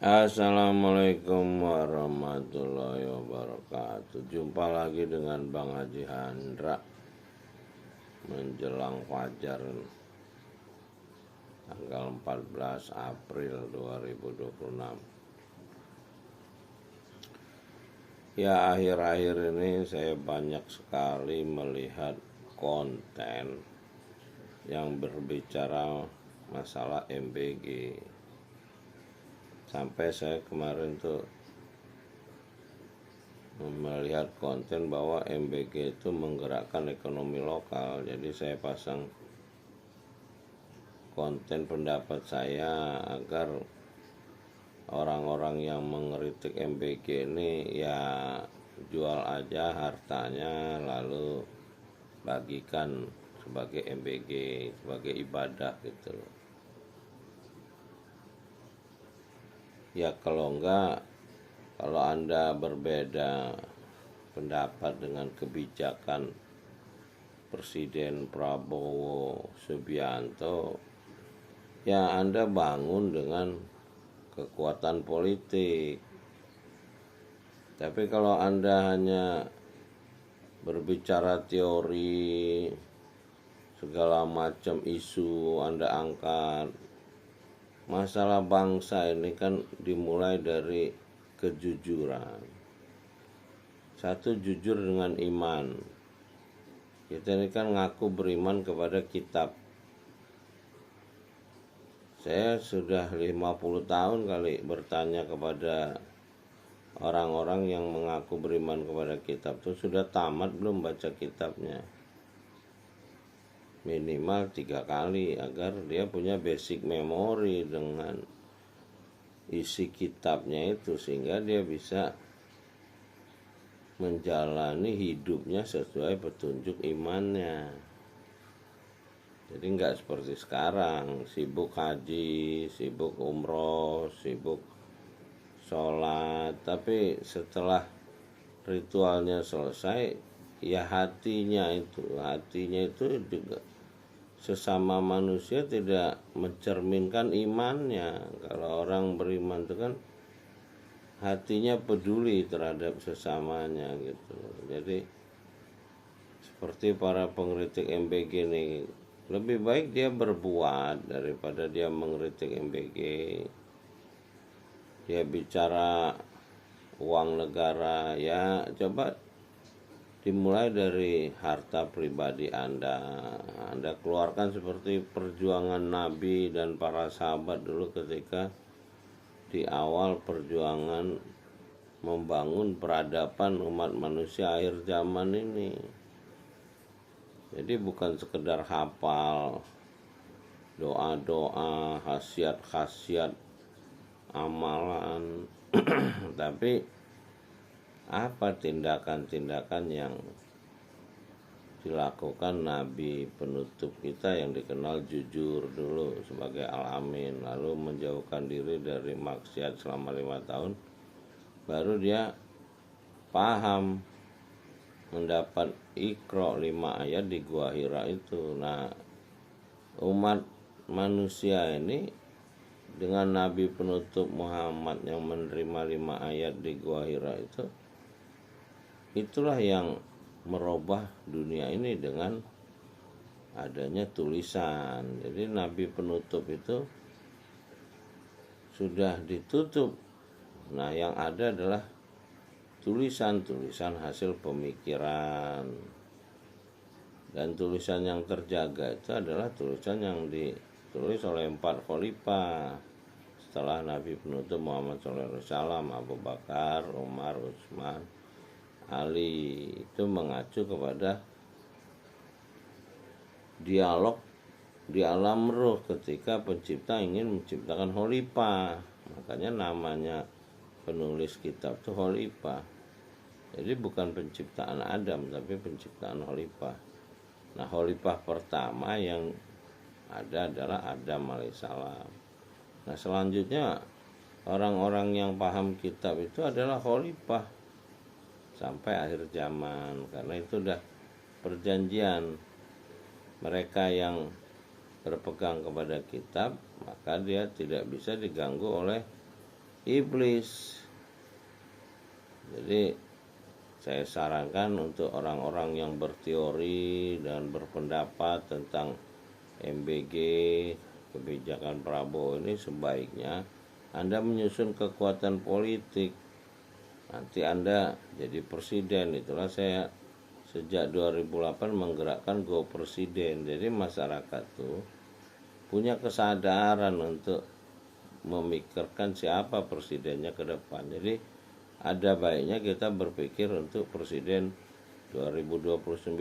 Assalamualaikum warahmatullahi wabarakatuh. Jumpa lagi dengan Bang Haji Handra menjelang fajar tanggal 14 April 2026. Ya, akhir-akhir ini saya banyak sekali melihat konten yang berbicara masalah MBG. Sampai saya kemarin tuh melihat konten bahwa MBG itu menggerakkan ekonomi lokal. Jadi saya pasang konten pendapat saya agar orang-orang yang mengkritik MBG ini ya jual aja hartanya lalu bagikan sebagai MBG, sebagai ibadah gitu. Ya kalau enggak, kalau Anda berbeda pendapat dengan kebijakan Presiden Prabowo Subianto, ya Anda bangun dengan kekuatan politik. Tapi kalau Anda hanya berbicara teori, segala macam isu Anda angkat, masalah bangsa ini kan dimulai dari kejujuran. Satu, jujur dengan iman. Kita ini kan ngaku beriman kepada kitab. Saya sudah 50 tahun kali bertanya kepada orang-orang yang mengaku beriman kepada kitab itu, sudah tamat belum baca kitabnya? Minimal 3 kali agar dia punya basic memory dengan isi kitabnya itu, sehingga dia bisa menjalani hidupnya sesuai petunjuk imannya. Jadi nggak seperti sekarang sibuk haji, sibuk umroh, sibuk sholat, tapi setelah ritualnya selesai ya hatinya itu juga sesama manusia tidak mencerminkan imannya. Kalau orang beriman itu kan hatinya peduli terhadap sesamanya gitu. Jadi seperti para pengkritik MBG ini, lebih baik dia berbuat daripada dia mengkritik MBG. Dia bicara uang negara, ya coba dimulai dari harta pribadi Anda keluarkan seperti perjuangan Nabi dan para sahabat dulu ketika di awal perjuangan membangun peradaban umat manusia akhir zaman ini. Jadi bukan sekedar hafal doa-doa, khasiat-khasiat, amalan tapi apa tindakan-tindakan yang dilakukan Nabi penutup kita yang dikenal jujur dulu sebagai Al-Amin, lalu menjauhkan diri dari maksiat selama 5 tahun, baru dia paham, mendapat Iqra 5 ayat di Gua Hira itu. Nah, umat manusia ini dengan Nabi penutup Muhammad yang menerima 5 ayat di Gua Hira itu, itulah yang merubah dunia ini dengan adanya tulisan. Jadi Nabi penutup itu sudah ditutup. Nah, yang ada adalah tulisan hasil pemikiran. Dan tulisan yang terjaga itu adalah tulisan yang ditulis oleh 4 khalifah setelah Nabi penutup Muhammad SAW, Abu Bakar, Umar, Utsman, Ali. Itu mengacu kepada dialog di alam ruh ketika pencipta ingin menciptakan khalifah. Makanya namanya penulis kitab itu khalifah. Jadi bukan penciptaan Adam tapi penciptaan khalifah. Nah, khalifah pertama yang ada adalah Adam alaihissalam. Nah, selanjutnya orang-orang yang paham kitab itu adalah khalifah sampai akhir zaman, karena itu udah perjanjian. Mereka yang berpegang kepada kitab, maka dia tidak bisa diganggu oleh iblis. Jadi saya sarankan untuk orang-orang yang berteori dan berpendapat tentang MBG, kebijakan Prabowo ini, sebaiknya Anda menyusun kekuatan politik. Nanti Anda jadi presiden. Itulah saya sejak 2008 menggerakkan Go Presiden. Jadi masyarakat tuh punya kesadaran untuk memikirkan siapa presidennya ke depan. Jadi ada baiknya kita berpikir untuk presiden 2029.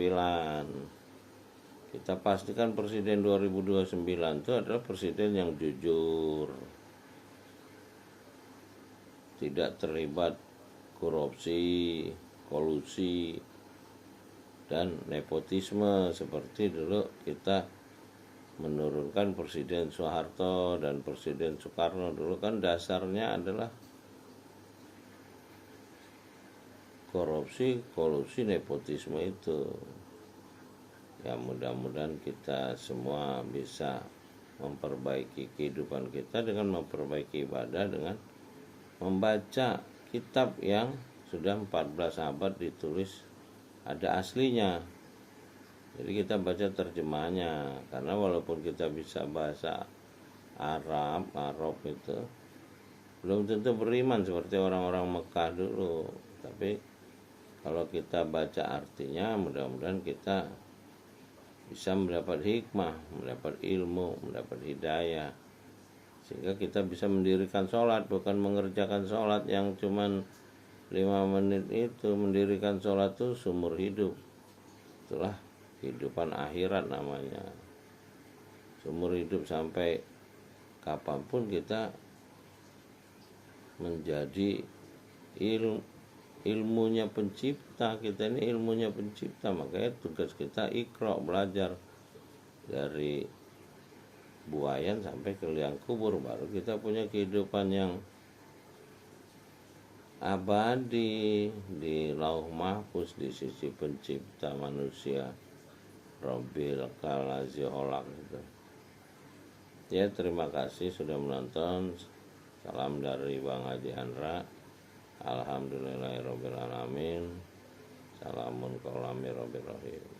Kita pastikan presiden 2029 itu adalah presiden yang jujur, tidak terlibat korupsi, kolusi, dan nepotisme seperti dulu kita menurunkan Presiden Soeharto dan Presiden Soekarno. Dulu kan dasarnya adalah korupsi, kolusi, nepotisme itu. Ya mudah-mudahan kita semua bisa memperbaiki kehidupan kita dengan memperbaiki ibadah, dengan membaca kitab yang sudah 14 abad ditulis, ada aslinya. Jadi kita baca terjemahnya, karena walaupun kita bisa bahasa Arab itu belum tentu beriman seperti orang-orang Mekah dulu. Tapi kalau kita baca artinya, mudah-mudahan kita bisa mendapat hikmah, mendapat ilmu, mendapat hidayah, sehingga kita bisa mendirikan sholat, bukan mengerjakan sholat yang cuman 5 menit itu. Mendirikan sholat itu seumur hidup. Itulah kehidupan akhirat namanya. Seumur hidup, sampai kapanpun kita menjadi ilmunya pencipta. Kita ini ilmunya pencipta, makanya tugas kita iqra, belajar dari buayan sampai ke liang kubur, baru kita punya kehidupan yang abadi di lauh mahfuz di sisi pencipta manusia, Rabbil Kalazi Olak gitu. Ya, terima kasih sudah menonton. Salam dari Bang Haji Andra. Alhamdulillahirabbil alamin. Salamun qaulami rabbil rahim.